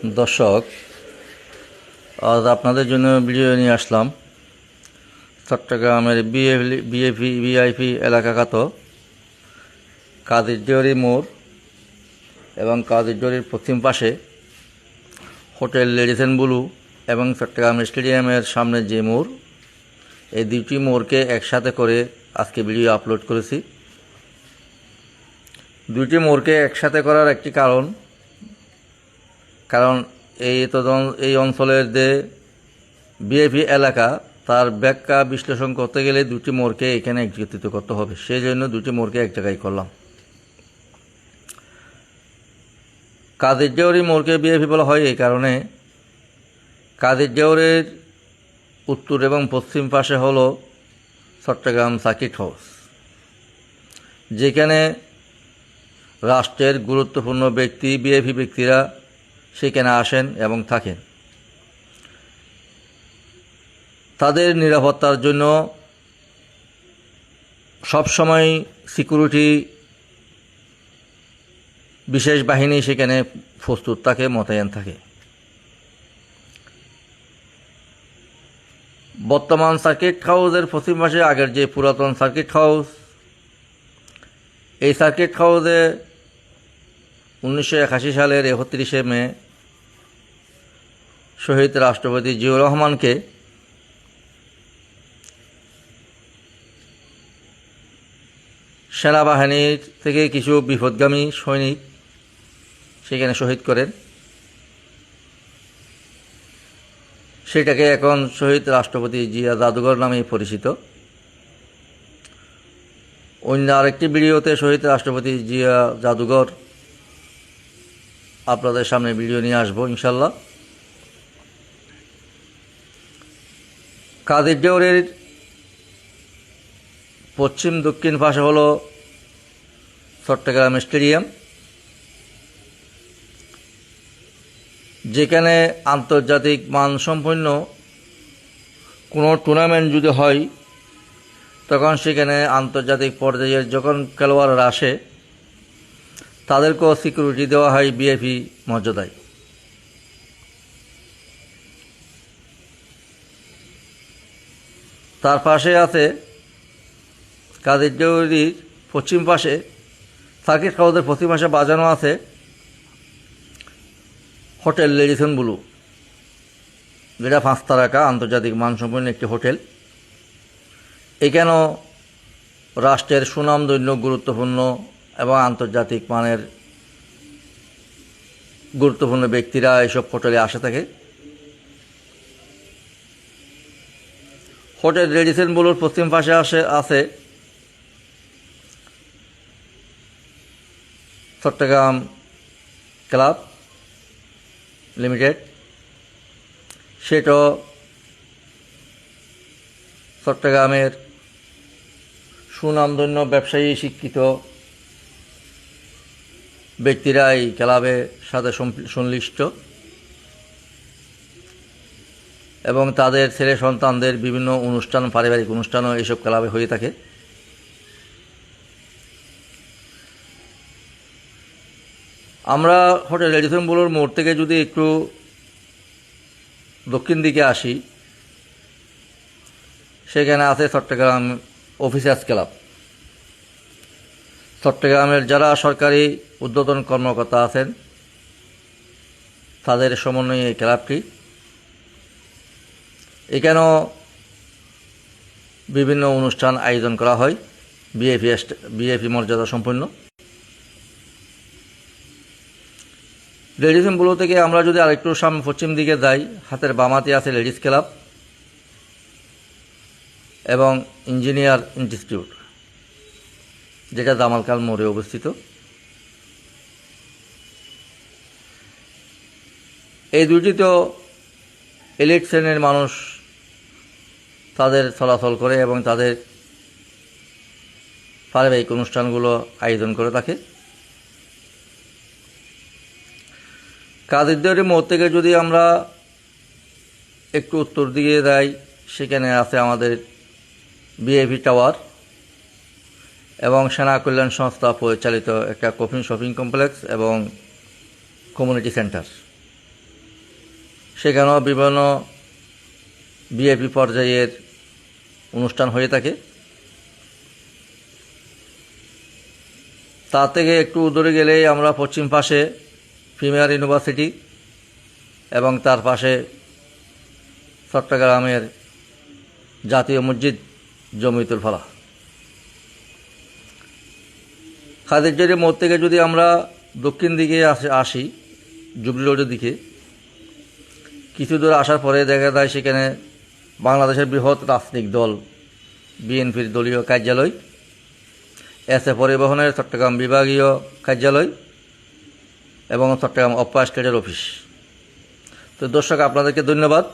দর্শক, আজ আপনাদের জন্য ভিডিও নিয়ে আসলাম চট্টগ্রামের ভিআইপি এলাকাগত কাদের ডিওরি মোড় এবং কাদের ডিওরির পশ্চিম পাশে হোটেল লেডিস এন্ড ব্লু এবং চট্টগ্রাম স্টেডিয়ামের সামনে যে মোড়, এই দুটি মোড়কে একসাথে করে আজকে ভিডিও আপলোড করেছি। দুটি মোড়কে একসাথে করার একটি কারণ এই অঞ্চলের যে ভিআইপি এলাকা, তার ব্যাখ্যা বিশ্লেষণ করতে গেলে দুটি মোড়কে এখানে একত্রিত করতে হবে। সেই জন্য দুটি মোড়কে এক জায়গায় করলাম। কাদের ডিওরি মোড়কে ভিআইপি বলা হয় এই কারণে, কাদের ডিওরির উত্তর এবং পশ্চিম পাশে হলো চট্টগ্রাম সার্কিট হাউস, যেখানে রাষ্ট্রের গুরুত্বপূর্ণ ভিআইপি ব্যক্তিরা সেখানে আসেন এবং থাকেন। তাদের নিরাপত্তার জন্য সবসময় সিকিউরিটি বিশেষ বাহিনী সেখানে প্রস্তুত থাকে, মোতায়েন থাকে। বর্তমান সার্কিট হাউসের পশ্চিম পাশে আগের যে পুরাতন সার্কিট হাউস, এই সার্কিট হাউসে 1981 সালের 31শে মে শহীদ রাষ্ট্রপতি জিয়াউর রহমানকে সেনাবাহিনীর থেকে কিছু বিপদগামী সৈনিক সেখানে শহীদ করেন। সেটাকে এখন শহীদ রাষ্ট্রপতি জিয়া জাদুঘর নামে পরিচিত। অন্য আরেকটি ভিডিওতে শহীদ রাষ্ট্রপতি জিয়া জাদুঘর আপনাদের সামনে ভিডিও নিয়ে আসবো ইনশাল্লাহ। কাদের ডিওরির পশ্চিম দক্ষিণ পাশে হলো চট্টগ্রাম স্টেডিয়াম, যেখানে আন্তর্জাতিক মানসম্পন্ন কোনো টুর্নামেন্ট যদি হয়, তখন সেখানে আন্তর্জাতিক পর্যায়ের যখন খেলোয়াড়রা আসে, তাদেরকেও সিকিউরিটি দেওয়া হয় ভিআইপি মর্যাদায়। তার পাশে আছে কাদের ডিওরির পশ্চিম পাশে, সার্কিট হাউসের পশ্চিম পাশে বাজানো আছে হোটেল লেডিস এন্ড ব্লু, যেটা 5 তারকা আন্তর্জাতিক মানসম্পন্ন একটি হোটেল। এখানেও রাষ্ট্রের সুনামধন্য গুরুত্বপূর্ণ এবং আন্তর্জাতিক মানের গুরুত্বপূর্ণ ব্যক্তিরা এইসব হোটেলে আসে থাকে। হোটেল লেডিস এন্ড ব্লুর পশ্চিম পাশে আছে চট্টগ্রাম ক্লাব লিমিটেড। সেটাও চট্টগ্রামের সুনামধন্য ব্যবসায়ী শিক্ষিত ব্যক্তিরা এই ক্লাবের সাথে সংশ্লিষ্ট এবং তাদের ছেলে সন্তানদের বিভিন্ন অনুষ্ঠান, পারিবারিক অনুষ্ঠানও এইসব ক্লাবে হয়ে থাকে। আমরা হোটেল লেডিস এন্ড ব্লুর মোড় থেকে যদি একটু দক্ষিণ দিকে আসি, সেখানে আছে চট্টগ্রাম অফিসার্স ক্লাব। চট্টগ্রামের যারা সরকারি ঊর্ধ্বতন কর্মকর্তা আছেন, তাদের সমন্বয়ে এই ক্লাবটি। এখানেও বিভিন্ন অনুষ্ঠান আয়োজন করা হয় ভিআইপি মর্যাদা সম্পন্ন। লেডিস এন্ড ব্লু থেকে আমরা যদি আরেকটু সামনে পশ্চিম দিকে যাই, হাতের বামাতে আছে লেডিস ক্লাব এবং ইঞ্জিনিয়ার ইনস্টিটিউট, যেটা জামালকাল মোড়ে অবস্থিত। এই দুটি তো এলিট শ্রেণীর মানুষ তাদের চলাচল করে এবং তাদের পারিবারিক অনুষ্ঠানগুলো আয়োজন করে থাকে। কাদের ডিওরি মোড় থেকে যদি আমরা একটু উত্তর দিকে যাই, সেখানে আছে আমাদের ভিআইপি টাওয়ার এবং সেনা কল্যাণ সংস্থা পরিচালিত একটা শপিং কমপ্লেক্স এবং কমিউনিটি সেন্টার। সেখানেও বিভিন্ন ভিআইপি পর্যায়ের অনুষ্ঠান হয়ে থাকে। তা থেকে একটু দূরে গেলেই আমরা পশ্চিম পাশে প্রিমিয়ার ইউনিভার্সিটি এবং তার পাশে চট্টগ্রামের জাতীয় মসজিদ জমিয়তুল ফালাহ। খাদিরঝড়ি মোড় থেকে যদি আমরা দক্ষিণ দিকে আসি জুবলি রোডের দিকে, কিছু দূর আসার পরে দেখা যায় সেখানে বাংলাদেশের বৃহৎ রাজনৈতিক দল বিএনপির দলীয় কার্যালয়, এসএ পরিবহনের চট্টগ্রাম বিভাগীয় কার্যালয় এবং চট্টগ্রাম অফ স্টেটের অফিস। তো দর্শক, আপনাদেরকে ধন্যবাদ।